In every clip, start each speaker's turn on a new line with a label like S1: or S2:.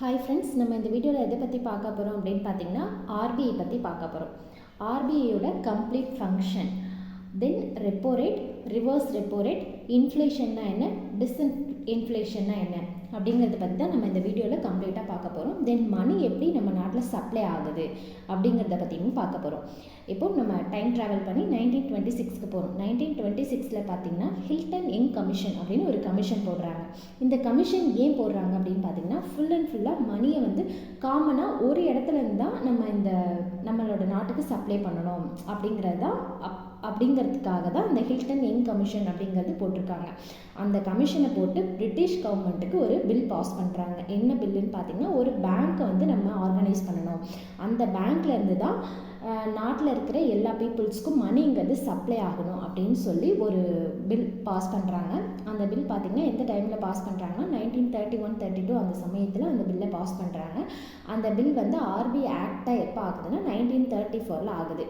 S1: Hi friends, நம்ம இந்த வீடியோவில் எதை பற்றி பார்க்க போகிறோம் அப்படின்னு பார்த்தீங்கன்னா ஆர்பிஐ பற்றி பார்க்க போகிறோம். ஆர்பிஐயோட complete function, then repo rate, reverse repo rate, இன்ஃப்ளேஷன்னா என்ன, இன்ஃப்ளேஷன்னா என்ன அப்படிங்கிறத பற்றி தான் நம்ம இந்த வீடியோவில் கம்ப்ளீட்டாக பார்க்க போகிறோம். தென் மணி எப்படி நம்ம நாட்டில் சப்ளை ஆகுது அப்படிங்கிறத பற்றியும் பார்க்க போகிறோம். இப்போது நம்ம டைம் ட்ராவல் பண்ணி 1926க்கு போகிறோம். 1926 பார்த்தீங்கன்னா ஹில்டன் யங் கமிஷன் அப்படின்னு ஒரு கமிஷன் போடுறாங்க. இந்த கமிஷன் ஏன் போடுறாங்க அப்படின்னு பார்த்தீங்கன்னா ஃபுல்லாக மணியை வந்து காமனாக ஒரு இடத்துல இருந்து தான் நம்மளோட நாட்டுக்கு சப்ளை பண்ணணும் அப்படிங்கிறதுக்காக தான் இந்த ஹில்டன் யங் கமிஷன் அப்படிங்கிறது போட்டிருக்காங்க. அந்த கமிஷனை போட்டு பிரிட்டிஷ் கவர்மெண்ட்டுக்கு ஒரு பில் பாஸ் பண்ணுறாங்க. என்ன பில்லுன்னு பார்த்தீங்கன்னா, ஒரு பேங்க்கை வந்து நம்ம ஆர்கனைஸ் பண்ணணும். அந்த பேங்க்லேருந்து தான் நாட்டில் இருக்கிற எல்லா பீப்புள்ஸ்க்கும் மணிங்கிறது சப்ளை ஆகணும் அப்படின்னு சொல்லி ஒரு பில் பாஸ் பண்ணுறாங்க. அந்த பில் பார்த்திங்கன்னா எந்த டைமில் பாஸ் பண்ணுறாங்கன்னா 1931-32 அந்த சமயத்தில் அந்த பில்லை பாஸ் பண்ணுறாங்க. அந்த பில் வந்து ஆர்பிஐ ஆக்டாக எப்போ ஆகுதுன்னா 1934 ஆகுது.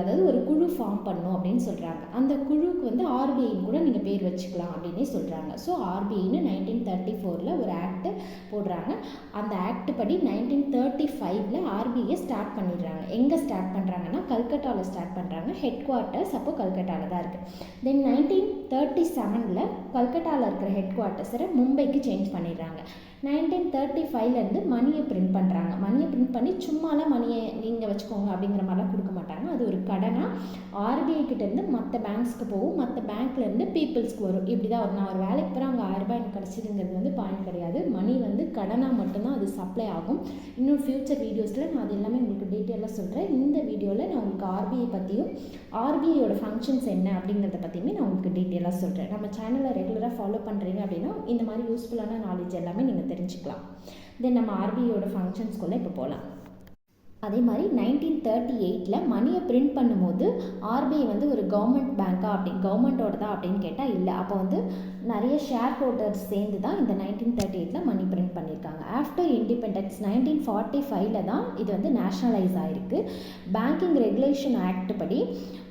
S1: அதாவது ஒரு குழு ஃபார்ம் பண்ணணும் அப்படின்னு சொல்கிறாங்க. அந்த குழுவுக்கு வந்து ஆர்பிஐன்னு கூட நீங்கள் பேர் வச்சுக்கலாம் அப்படின்னே சொல்கிறாங்க. ஸோ ஆர்பிஐன்னு 1934 ஒரு ஆக்ட் போடுறாங்க. அந்த ஆக்ட் படி 1935 ஆர்பிஐ ஸ்டார்ட் பண்ணிடுறாங்க. எங்கே ஸ்டார்ட் பண்ணுறாங்கன்னா கல்கட்டாவில் ஸ்டார்ட் பண்ணுறாங்க. ஹெட் குவார்ட்டர்ஸ் அப்போ கல்கட்டாவில் தான் இருக்குது. தென் 1937 கல்கட்டாவில் இருக்கிற ஹெட் குவார்ட்டர்ஸை மும்பைக்கு சேஞ்ச் பண்ணிடுறாங்க. 1935 மணியை பிரிண்ட் பண்ணுறாங்க. மணியை பிரிண்ட் பண்ணி சும்மாலாம் மணியை நீங்கள் வச்சுக்கோங்க அப்படிங்கிற மாதிரிலாம் கொடுக்க மாட்டாங்க. அது ஒரு கடனாக ஆர்பிஐ கிட்டேருந்து மற்ற பேங்க்ஸ்க்கு போகும், மற்ற பேங்க்லேருந்து பீப்புள்ஸ்க்கு வரும். இப்படி தான் நான் ஒரு வேலைக்கு போகிறேன், அங்கே 1000 ரூபாய் எனக்கு கிடச்சிதுங்கிறது வந்து பாயிண்ட் கிடையாது. மணி வந்து கடனாக மட்டும்தான் அது சப்ளை ஆகும். இன்னும் ஃப்யூச்சர் வீடியோஸில் நான் அது எல்லாமே உங்களுக்கு டீட்டெயிலாக சொல்கிறேன். இந்த வீடியோவில் நான் உங்களுக்கு ஆர்பிஐ பற்றியும் ஆர்பிஐயோட ஃபங்க்ஷன்ஸ் என்ன அப்படிங்கிறத பற்றியுமே நான் உங்களுக்கு டீட்டெயிலாக சொல்கிறேன். நம்ம சேனலை ரெகுலராக ஃபாலோ பண்ணுறீங்க அப்படின்னா இந்த மாதிரி யூஸ்ஃபுல்லான நாலேஜ் எல்லாமே நீங்கள் தெரிஞ்சுக்கலாம். தென் நம்ம ஆர்பிஐயோட ஃபங்க்ஷன்ஸ்குள்ளே இப்போ போகலாம். அதே மாதிரி 1938 மணியை பிரிண்ட் பண்ணும்போது ஆர்பிஐ வந்து ஒரு கவர்மெண்ட் பேங்க்கா கவர்மெண்ட்டோட தான் அப்படின்னு கேட்டால் இல்லை. அப்போ வந்து நிறைய ஷேர் ஹோல்டர்ஸ் சேர்ந்து தான் இந்த 1938 மணி பிரிண்ட் பண்ணியிருக்காங்க. ஆஃப்டர் இண்டிபெண்டன்ஸ் 1945 தான் இது வந்து நேஷ்னலைஸ் ஆகிருக்கு. பேங்கிங் ரெகுலேஷன் ஆக்ட் படி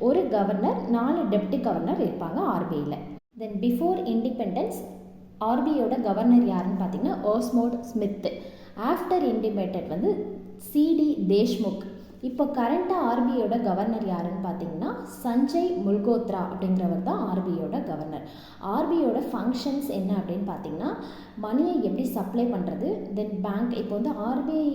S1: ஒரு கவர்னர், 4 டெப்டி கவர்னர் இருப்பாங்க ஆர்பிஐயில். தென் பிஃபோர் இண்டிபெண்டன்ஸ் ஆர்பிஐயோட கவர்னர் யாருன்னு பார்த்தீங்கன்னா ஓஸ்மோட் ஸ்மித். ஆஃப்டர் இண்டிபெண்டன்ட் வந்து சிடி தேஷ்முக். இப்போ கரண்ட்டாக ஆர்பிஐயோட கவர்னர் யாருன்னு பார்த்தீங்கன்னா சஞ்சய் முல்கோத்ரா அப்படிங்கிறவர் தான் ஆர்பிஐயோட கவர்னர். ஆர்பிஐயோட ஃபங்க்ஷன்ஸ் என்ன அப்படின்னு பார்த்தீங்கன்னா மணியை எப்படி சப்ளை பண்ணுறது, தென் பேங்க் இப்போ வந்து ஆர்பிஐ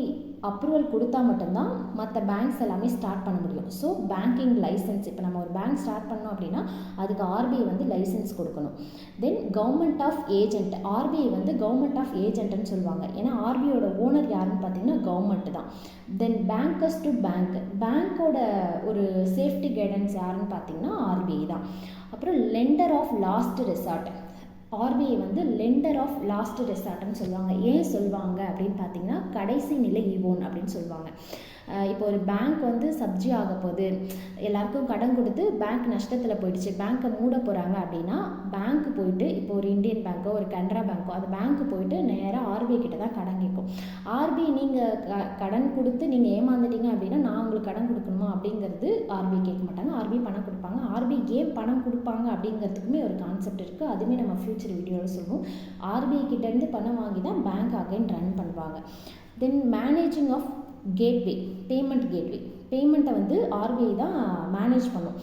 S1: அப்ரூவல் கொடுத்தா மட்டும்தான் மற்ற பேங்க்ஸ் எல்லாமே ஸ்டார்ட் பண்ண முடியும். ஸோ பேங்கிங் லைசன்ஸ், இப்போ நம்ம ஒரு பேங்க் ஸ்டார்ட் பண்ணோம் அப்படின்னா அதுக்கு ஆர்பிஐ வந்து லைசன்ஸ் கொடுக்கணும். Then government of agent, RBI வந்து கவர்மெண்ட் ஆஃப் ஏஜென்ட்னு சொல்லுவாங்க. ஏன்னா ஆர்பிஐயோட ஓனர் யாருன்னு பார்த்தீங்கன்னா கவர்மெண்ட் தான். தென் பேங்கர்ஸ் டு பேங்க்கோட ஒரு சேஃப்டி கைடன்ஸ் யாருன்னு பார்த்தீங்கன்னா ஆர்பிஐ தான். அப்புறம் lender of last resort, RBI வந்து லெண்டர் ஆஃப் லாஸ்ட் ரெசார்ட்னு சொல்லுவாங்க. ஏன் சொல்லுவாங்க அப்படின்னு பார்த்தீங்கன்னா கடைசி நிலை ஈவோன் அப்படின்னு சொல்லுவாங்க. இப்போ ஒரு பேங்க் வந்து சப்ஜி ஆக போகுது, எல்லாருக்கும் கடன் கொடுத்து பேங்க் நஷ்டத்தில் போயிடுச்சு, பேங்க்கை மூட போகிறாங்க அப்படின்னா பேங்க்கு போயிட்டு, இப்போ ஒரு இந்தியன் பேங்க்கோ ஒரு கனரா பேங்க்கோ அந்த பேங்க்கு போயிட்டு நேராக ஆர்பிஐ கிட்ட தான் கடன் கேட்கும். ஆர்பிஐ நீங்கள் கடன் கொடுத்து நீங்கள் ஏமாந்துட்டீங்க அப்படின்னா நான் உங்களுக்கு கடன் கொடுக்கணுமா அப்படிங்கிறது ஆர்பிஐ கேட்க மாட்டாங்க. ஆர்பிஐ பணம் கொடுப்பாங்க. ஆர்பிஐ ஏன் பணம் கொடுப்பாங்க அப்படிங்கிறதுக்குமே ஒரு கான்செப்ட் இருக்குது. அதுவுமே நம்ம ஃப்யூச்சர் வீடியோவில் சொல்லுவோம். ஆர்பிஐ கிட்டேருந்து பணம் வாங்கி தான் பேங்க் அகைன் ரன் பண்ணுவாங்க. தென் மேனேஜிங் ஆஃப் கேட்வே, பேமெண்ட்டை வந்து ஆர்பிஐ தான் மேனேஜ் பண்ணும்.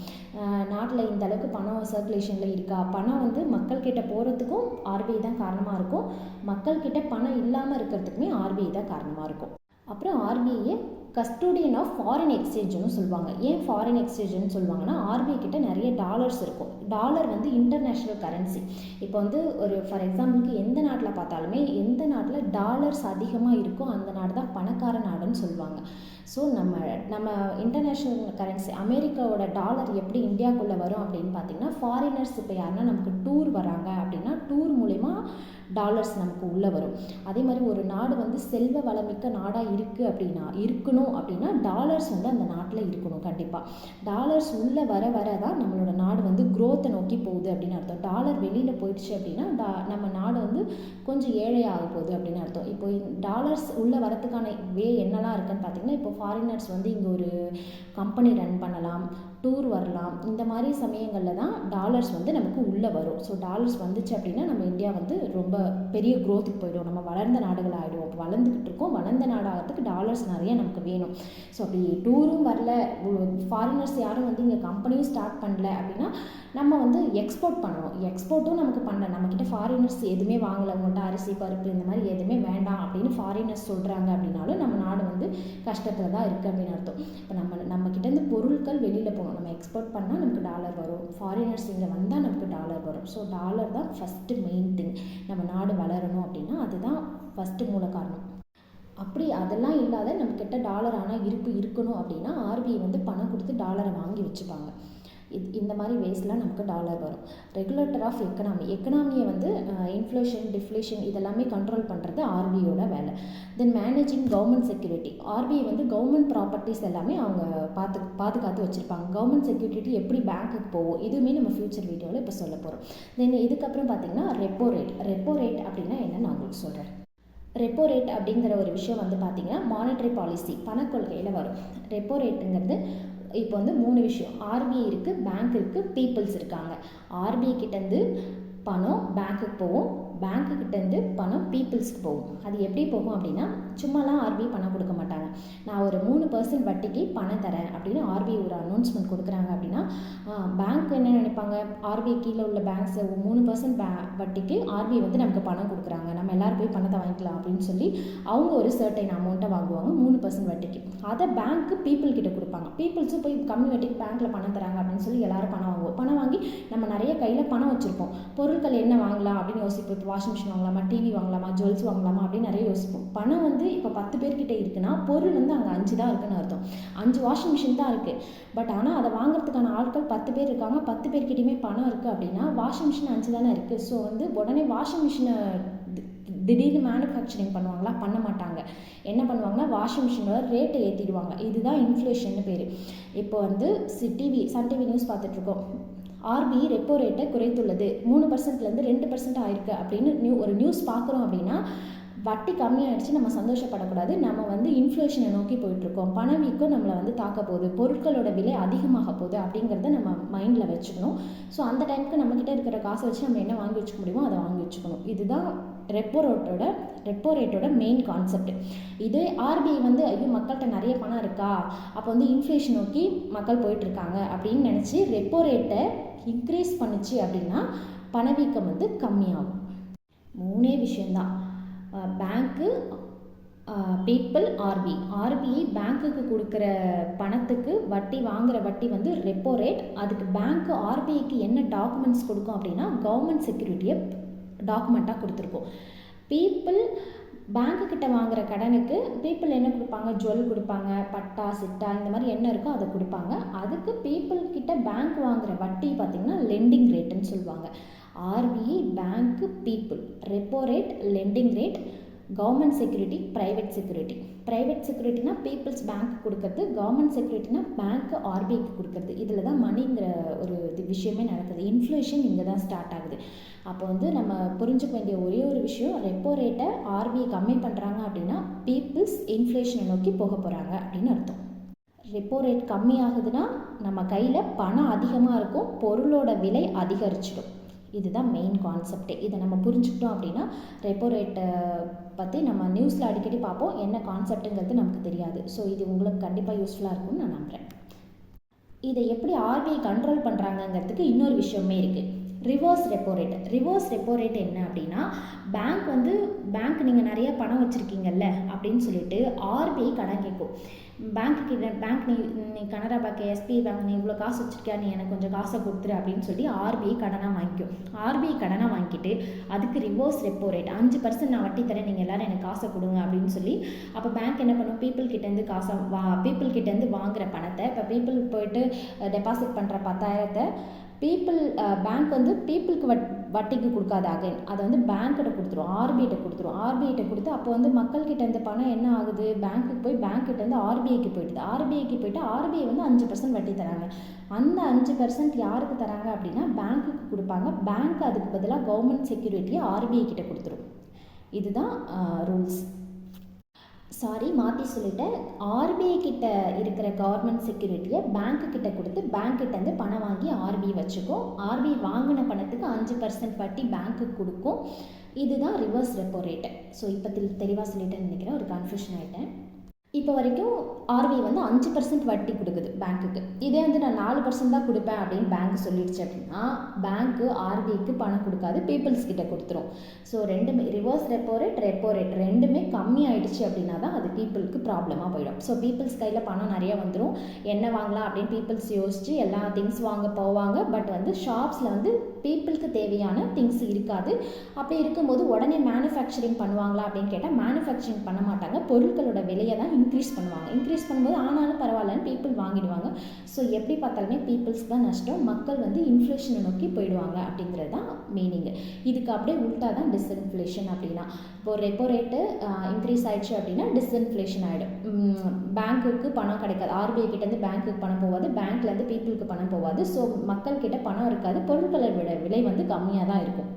S1: நாட்டில் இந்த அளவுக்கு பணம் சர்க்குலேஷனில் இருக்கா, பணம் வந்து மக்கள்கிட்ட போகிறதுக்கும் ஆர்பிஐ தான் காரணமாக இருக்கும், மக்கள்கிட்ட பணம் இல்லாமல் இருக்கிறதுக்குமே ஆர்பிஐ தான் காரணமாக இருக்கும். அப்புறம் ஆர்பிஐ கஸ்டோடியன் ஆஃப் ஃபாரின் எக்ஸ்சேஞ்சுன்னு சொல்லுவாங்க. ஏன் ஃபாரின் எக்ஸ்சேஞ்சுன்னு சொல்லுவாங்கன்னா ஆர்பிஐ கிட்ட நிறைய டாலர்ஸ் இருக்கும். டாலர் வந்து இன்டர்நேஷ்னல் கரன்சி. இப்போ வந்து ஒரு ஃபார் எக்ஸாம்பிளுக்கு எந்த நாட்டில் பார்த்தாலுமே எந்த நாட்டில் டாலர்ஸ் அதிகமாக இருக்கோ அந்த நாடு தான் பணக்கார நாடுன்னு சொல்லுவாங்க. ஸோ நம்ம இன்டர்நேஷ்னல் கரன்சி அமெரிக்காவோட டாலர் எப்படி இந்தியாவுக்குள்ளே வரும் அப்படின்னு பார்த்தீங்கன்னா ஃபாரினர்ஸ் இப்போ யாருன்னா நமக்கு டூர் வராங்க அப்படின்னா டூர் மூலிமா டாலர்ஸ் நமக்கு உள்ளே வரும். அதே மாதிரி ஒரு நாடு வந்து செல்வ வளமிக்க நாடாக இருக்கணும் அப்படின்னா டாலர்ஸ் வந்து அந்த நாட்டில் இருக்கணும். கண்டிப்பாக டாலர்ஸ் உள்ளே வர தான் நம்மளோட நாடு வந்து க்ரோத்தை நோக்கி போகுது அப்படின்னு அர்த்தம். டாலர் வெளியில் போயிடுச்சு அப்படின்னா நம்ம நாடு வந்து கொஞ்சம் ஏழையாக போகுது அப்படின்னு அர்த்தம். இப்போ டாலர்ஸ் உள்ளே வரத்துக்கான வே என்னெல்லாம் இருக்குன்னு பார்த்தீங்கன்னா இப்போ ஃபாரினர்ஸ் வந்து இங்கே ஒரு கம்பெனி ரன் பண்ணலாம், டூர் வரலாம். இந்த மாதிரி சமயங்களில் தான் டாலர்ஸ் வந்து நமக்கு உள்ளே வரும். ஸோ டாலர்ஸ் வந்துச்சு அப்படின்னா நம்ம இந்தியா வந்து ரொம்ப பெரிய க்ரோத்துக்கு போயிடும். நம்ம வளர்ந்த நாடுகள் ஆகிடும். அப்போ வளர்ந்துக்கிட்டு இருக்கோம். வளர்ந்த நாடாகிறதுக்கு டாலர்ஸ் நிறைய நமக்கு வேணும். ஸோ அப்படி டூரும் வரல, ஃபாரினர்ஸ் யாரும் வந்து இங்கே கம்பெனியும் ஸ்டார்ட் பண்ணல அப்படின்னா நம்ம வந்து எக்ஸ்போர்ட் பண்ணணும். எக்ஸ்போர்ட்டும் நமக்கு பண்ணல. நம்மக்கிட்ட ஃபாரினர்ஸ் எதுவுமே வாங்கலை, உங்கள்கிட்ட அரிசி பருப்பு இந்த மாதிரி எதுவுமே வேண்டாம் அப்படின்னு ஃபாரினர்ஸ் சொல்கிறாங்க அப்படின்னாலும் நம்ம நாடு வந்து கஷ்டத்தில் தான் இருக்குது அப்படின்னு அர்த்தம். இப்போ நம்மக்கிட்டேருந்து பொருட்கள் வெளியில் போகணும். நம்ம எக்ஸ்போர்ட் பண்ணால் நமக்கு டாலர் வரும். ஃபாரினர்ஸ் இங்கே வந்தால் நமக்கு டாலர் வரும். ஸோ டாலர் தான் ஃபஸ்ட்டு மெயின் திங். நம்ம நாடு வளரணும் அப்படின்னா அதுதான் ஃபஸ்ட்டு மூல காரணம். அப்படி அதெல்லாம் இல்லாத நம்மக்கிட்ட டாலர் ஆனால் இருப்பு இருக்கணும் அப்படின்னா ஆர்பிஐ வந்து பணம் கொடுத்து டாலரை வாங்கி வச்சுப்பாங்க. இந்த மாதிரி வேஸ்லாம் நமக்கு டாலர் வரும். ரெகுலேட்டர் ஆஃப் எக்கனாமியை வந்து இன்ஃப்ளேஷன், டிஃப்ளேஷன் இதெல்லாமே கண்ட்ரோல் பண்ணுறது ஆர்பிஐயோட வேலை. தென் மேனேஜிங் கவர்மெண்ட் செக்யூரிட்டி. ஆர்பிஐ வந்து கவர்மெண்ட் ப்ராப்பர்ட்டிஸ் எல்லாமே அவங்க பாதுகாத்து வச்சுருப்பாங்க. கவர்மெண்ட் செக்யூரிட்டி எப்படி பேங்க்குக்கு போகும் இதுவுமே நம்ம ஃபியூச்சர் வீடியோவில் இப்போ சொல்ல போகிறோம். தென் இதுக்கப்புறம் பார்த்திங்கன்னா ரெப்போ ரேட் அப்படின்னா என்ன நான் உங்களுக்கு சொல்கிறேன். ரெப்போ ரேட் அப்படிங்கிற ஒரு விஷயம் வந்து பார்த்திங்கன்னா மானிட்டரி பாலிசி பணக்கொள்கையில் வரும். ரெப்போ ரேட்டுங்கிறது இப்போ வந்து 3 விஷயம். ஆர்பிஐ இருக்குது, பேங்க் இருக்குது, பீப்புள்ஸ் இருக்காங்க. ஆர்பிஐ கிட்டேருந்து பணம் பேங்க்குக்கு போகும், பேங்க்குக்கிட்டேருந்து பணம் பீப்புள்ஸ்க்கு போகும். அது எப்படி போகும் அப்படின்னா சும்மாலாம் ஆர்பிஐ பணம் கொடுக்க மாட்டாங்க. நான் ஒரு 3% வட்டிக்கு பணம் தரேன் அப்படின்னு ஆர்பிஐ ஒரு அனௌன்ஸ்மெண்ட் கொடுக்குறாங்க அப்படின்னா பேங்க் என்ன நினைப்பாங்க, ஆர்பிஐ கீழே உள்ள பேங்க்ஸ் 3% வட்டிக்கு ஆர்பிஐ வந்து நமக்கு பணம் கொடுக்குறாங்க, நம்ம எல்லோரும் போய் பணத்தை வாங்கிக்கலாம் அப்படின்னு சொல்லி அவங்க ஒரு சர்டைன் அமௌண்ட்டை வாங்குவாங்க 3% வட்டிக்கு. அதை பேங்க்கு பீப்புள் கிட்ட கொடுப்பாங்க. பீப்புள்ஸும் போய் கம்மி வட்டிக்கு பேங்க்கில் பணம் தராங்க அப்படின்னு சொல்லி எல்லோரும் பணம் வாங்குவோம். பணம் வாங்கி நம்ம நிறைய கையில் பணம் வச்சுருப்போம். பொருட்கள் என்ன வாங்கலாம் அப்படின்னு யோசிப்போம். இப்போ வாஷிங் மிஷின் வாங்கலாமா, டிவி வாங்கலாமா, ஜுவல்ஸ் வாங்கலாமா அப்படின்னு நிறைய யோசிப்போம். பணம் வந்து இப்போ 10 பேர்கிட்ட இருக்குன்னா பொருள் வந்து அங்கே 5 தான் இருக்குன்னு அர்த்தம். 5 வாஷிங் மிஷின் தான் இருக்குது. பட் ஆனால் அதை வாங்குறதுக்கான ஆட்கள் 10 பேர் இருக்காங்க. 10 பேர்கிட்டையுமே பணம் இருக்குது அப்படின்னா வாஷிங் மிஷின் 5 தானே இருக்குது. ஸோ வந்து உடனே வாஷிங் மிஷினை திடீர்னு மேனுஃபேக்சரிங் பண்ணுவாங்களா, பண்ண மாட்டாங்க. என்ன பண்ணுவாங்கன்னா வாஷிங் மிஷினோட ரேட்டை ஏற்றிடுவாங்க. இதுதான் இன்ஃப்ளேஷன் பேர். இப்போ வந்து சன் டிவி நியூஸ் பார்த்துட்ருக்கோம். ஆர்பிஐ ரெப்போ ரேட்டை குறைத்துள்ளது, 3%லேருந்து 2% ஆயிருக்கு அப்படின்னு ஒரு நியூஸ் பார்க்குறோம் அப்படின்னா வட்டி கம்மியாகிடுச்சு, நம்ம சந்தோஷப்படக்கூடாது. நம்ம வந்து இன்ஃப்ளேஷனை நோக்கி போயிட்டுருக்கோம். பணவீக்கம் நம்மளை வந்து தாக்க போகுது, பொருட்களோட விலை அதிகமாக போகுது அப்படிங்கிறத நம்ம மைண்டில் வச்சுக்கணும். ஸோ அந்த டைமுக்கு நம்மக்கிட்ட இருக்கிற காசை வச்சு நம்ம என்ன வாங்கி வச்சுக்க முடியுமோ அதை வாங்கி வச்சுக்கணும். இதுதான் ரெப்போ ரேட்டோட மெயின் கான்செப்ட். இதே ஆர்பிஐ வந்து ஐயோ மக்கள்கிட்ட நிறைய பணம் இருக்கா, அப்போ வந்து இன்ஃப்ளேஷன் நோக்கி மக்கள் போயிட்டுருக்காங்க அப்படின்னு நினச்சி ரெப்போ ரேட்டை இன்க்ரீஸ் பண்ணிச்சு அப்படின்னா பணவீக்கம் வந்து கம்மியாகும். 3 விஷயந்தான். பேங்க்கு, பீப்புள், ஆர்பிஐ பேங்க்குக்கு கொடுக்குற பணத்துக்கு வட்டி வாங்குகிற வட்டி வந்து ரெப்போ ரேட். அதுக்கு பேங்க்கு ஆர்பிஐக்கு என்ன டாக்குமெண்ட்ஸ் கொடுக்கும் அப்படின்னா கவர்மெண்ட் செக்யூரிட்டியை டாக்குமெண்ட்டாக கொடுத்துருக்கோம். பீப்புள் பேங்க்குக்கிட்ட வாங்குகிற கடனுக்கு பீப்புள் என்ன கொடுப்பாங்க, ஜுவல் கொடுப்பாங்க, பட்டா சிட்டா இந்த மாதிரி என்ன இருக்கோ அதை கொடுப்பாங்க. அதுக்கு பீப்புள் கிட்ட பேங்க் வாங்குகிற வட்டி பார்த்திங்கன்னா லெண்டிங் ரேட்டுன்னு சொல்லுவாங்க. RBI, bank, people. Repo rate, lending rate, government security, private செக்யூரிட்டினா பீப்புள்ஸ் பேங்க் கொடுக்கறது, கவர்மெண்ட் செக்யூரிட்டினா பேங்க்கு ஆர்பிஐக்கு கொடுக்கறது. இதில் தான் மணிங்கிற ஒரு விஷயமே நடக்குது. இன்ஃப்ளேஷன் இங்கே தான் ஸ்டார்ட் ஆகுது. அப்போ வந்து நம்ம புரிஞ்சுக்க வேண்டிய ஒரே ஒரு விஷயம், ரெப்போ ரேட்டை ஆர்பிஐ கம்மி பண்ணுறாங்க அப்படின்னா பீப்புள்ஸ் இன்ஃப்ளேஷனை நோக்கி போக போகிறாங்க அப்படின்னு அர்த்தம். ரெப்போ ரேட் கம்மி ஆகுதுன்னா நம்ம கையில் பணம் அதிகமாக இருக்கும், பொருளோட விலை அதிகரிச்சிடும். இதுதான் மெயின் கான்செப்டே. இதை நம்ம புரிஞ்சுக்கிட்டோம் அப்படின்னா ரெப்போ ரேட்டை பற்றி நம்ம நியூஸில் அடிக்கடி பார்ப்போம், என்ன கான்செப்ட்டுங்கிறது நமக்கு தெரியாது. ஸோ இது உங்களுக்கு கண்டிப்பாக யூஸ்ஃபுல்லாக இருக்கும்னு நான் நம்புகிறேன். இதை எப்படி ஆர்பிஐ கண்ட்ரோல் பண்ணுறாங்கங்கிறதுக்கு இன்னொரு விஷயமே இருக்குது. ரிவர்ஸ் ரெப்போ ரேட் என்ன அப்படின்னா பேங்க் நீங்கள் நிறைய பணம் வச்சுருக்கீங்கல்ல அப்படின்னு சொல்லிட்டு ஆர்பிஐ கடன் கேட்கும். பேங்க் நீ கனரா பேங்க், எஸ்பிஐ பேங்க், நீ இவ்வளோ காசு வச்சுருக்கியா, நீ எனக்கு கொஞ்சம் காசை கொடுத்துரு அப்படின்னு சொல்லி ஆர்பிஐ கடனாக வாங்கிக்கும். ஆர்பிஐ கடனாக வாங்கிட்டு அதுக்கு ரிவர்ஸ் ரெப்போ ரேட் 5% நான் வட்டி தரேன், நீங்கள் எல்லோரும் எனக்கு காசை கொடுங்க அப்படின்னு சொல்லி அப்போ பேங்க் என்ன பண்ணும், பீப்புள் கிட்டேருந்து வாங்குகிற பணத்தை இப்போ பீப்புள் போயிட்டு டெபாசிட் பண்ணுற 10,000 பேங்க் வந்து பீப்புளுக்கு வட்டிக்கு கொடுக்காது. அகைன் அதை வந்து பேங்க்கிட்ட கொடுத்துரும், ஆர்பிஐட்ட கொடுத்து அப்போ வந்து மக்கள்கிட்ட இந்த பணம் என்ன ஆகுது, பேங்க்குக்கு போய் பேங்க்கிட்டேருந்து ஆர்பிஐக்கு போயிட்டு ஆர்பிஐ வந்து 5% வட்டி தராங்க. அந்த 5% யாருக்கு தராங்க அப்படின்னா பேங்க்குக்கு கொடுப்பாங்க. பேங்க் அதுக்கு பதிலாக கவர்மெண்ட் செக்யூரிட்டியை ஆர்பிஐ கிட்ட கொடுத்துரும். இதுதான் ரூல்ஸ். மாற்றி சொல்லிட்டேன். ஆர்பிஐ கிட்ட இருக்கிற கவர்மெண்ட் செக்யூரிட்டியை பேங்க்கு கிட்ட கொடுத்து பேங்க் கிட்டேருந்து பணம் வாங்கி ஆர்பிஐ வச்சுக்கும். ஆர்பிஐ வாங்கின பணத்துக்கு 5% வட்டி பேங்க்குக்கு கொடுக்கும். இதுதான் ரிவர்ஸ் ரெப்போ ரேட்டு. ஸோ இப்போ தெளிவாக சொல்லிட்டேன்னு நினைக்கிறேன், ஒரு கன்ஃபியூஷன் ஆகிட்டேன். இப்போ வரைக்கும் ஆர்பிஐ வந்து 5% வட்டி கொடுக்குது பேங்க்குக்கு. இதே வந்து நான் 4% தான் கொடுப்பேன் அப்படின்னு பேங்க் சொல்லிடுச்சு அப்படின்னா பேங்க்கு ஆர்பிஐக்கு பணம் கொடுக்காது, பீப்புள்ஸ் கிட்ட கொடுத்துரும். ஸோ ரெண்டுமே ரிவர்ஸ் ரெப்போ ரேட் ரெண்டுமே கம்மி ஆயிடுச்சு அப்படின்னா தான் அது பீப்புளுக்கு ப்ராப்ளமாக போயிடும். ஸோ பீப்புள்ஸ் கையில் பணம் நிறைய வந்துடும். என்ன வாங்கலாம் அப்படின்னு பீப்புள்ஸ் யோசிச்சு எல்லா திங்ஸ் வாங்க போவாங்க. பட் வந்து ஷாப்ஸில் வந்து பீப்புளுக்கு தேவையான திங்ஸ் இருக்காது. அப்படி இருக்கும்போது உடனே மேனுஃபேக்சரிங் பண்ணுவாங்களா அப்படின்னு கேட்டால் மேனுஃபேக்சரிங் பண்ண மாட்டாங்க. பொருட்களோட விலையை தான் இன்க்ரீஸ் பண்ணுவாங்க. இன்க்ரீஸ் பண்ணும்போது ஆனாலும் பரவாயில்லன்னு பீப்புள் வாங்கிடுவாங்க. ஸோ எப்படி பார்த்தாலுமே பீப்புள்ஸ்க்கு தான் நஷ்டம். மக்கள் வந்து இன்ஃப்ளேஷனை நோக்கி போயிடுவாங்க அப்படிங்கிறது தான் மீனிங். இதுக்கு அப்படியே உள்டா தான் டிஸ்இன்ஃப்ளேஷன் அப்படின்னா. இப்போது ரெப்போ ரேட்டு இன்க்ரீஸ் ஆயிடுச்சு அப்படின்னா டிஸ்இன்ஃப்ளேஷன் ஆகிடும். பேங்க்குக்கு பணம் கிடைக்காது, ஆர்பிஐ கிட்டேருந்து பேங்க்குக்கு பணம் போகாது, பேங்க்லேருந்து பீப்புளுக்கு பணம் போகாது. ஸோ மக்கள் கிட்ட பணம் இருக்காது, பொருட்களை விலை வந்து கம்மியாக தான் இருக்கும்.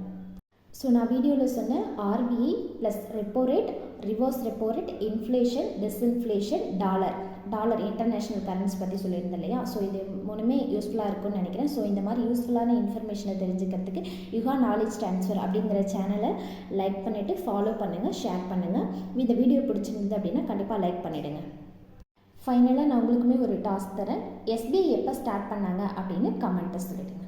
S1: ஸோ நான் வீடியோவில் சொன்னேன் RBI plus repo rate, reverse repo rate, inflation, disinflation, dollar international currency பற்றி சொல்லியிருந்தேன் இல்லையா. ஸோ இது மூணுமே யூஸ்ஃபுல்லாக இருக்கும்னு நினைக்கிறேன். ஸோ இந்த மாதிரி யூஸ்ஃபுல்லான இன்ஃபர்மேஷனை தெரிஞ்சுக்கிறதுக்கு யுகா நாலேஜ் ட்ரான்ஸ்ஃபர் அப்படிங்கிற சேனலை லைக் பண்ணிவிட்டு ஃபாலோ பண்ணுங்கள், ஷேர் பண்ணுங்கள். இந்த வீடியோ பிடிச்சிருந்தது அப்படின்னா கண்டிப்பாக லைக் பண்ணிவிடுங்க. ஃபைனலாக நான் உங்களுக்குமே ஒரு டாஸ்க் தரேன். எஸ்பிஐ எப்போ ஸ்டார்ட் பண்ணாங்க அப்படின்னு கமெண்ட்டை சொல்லிவிடுங்க.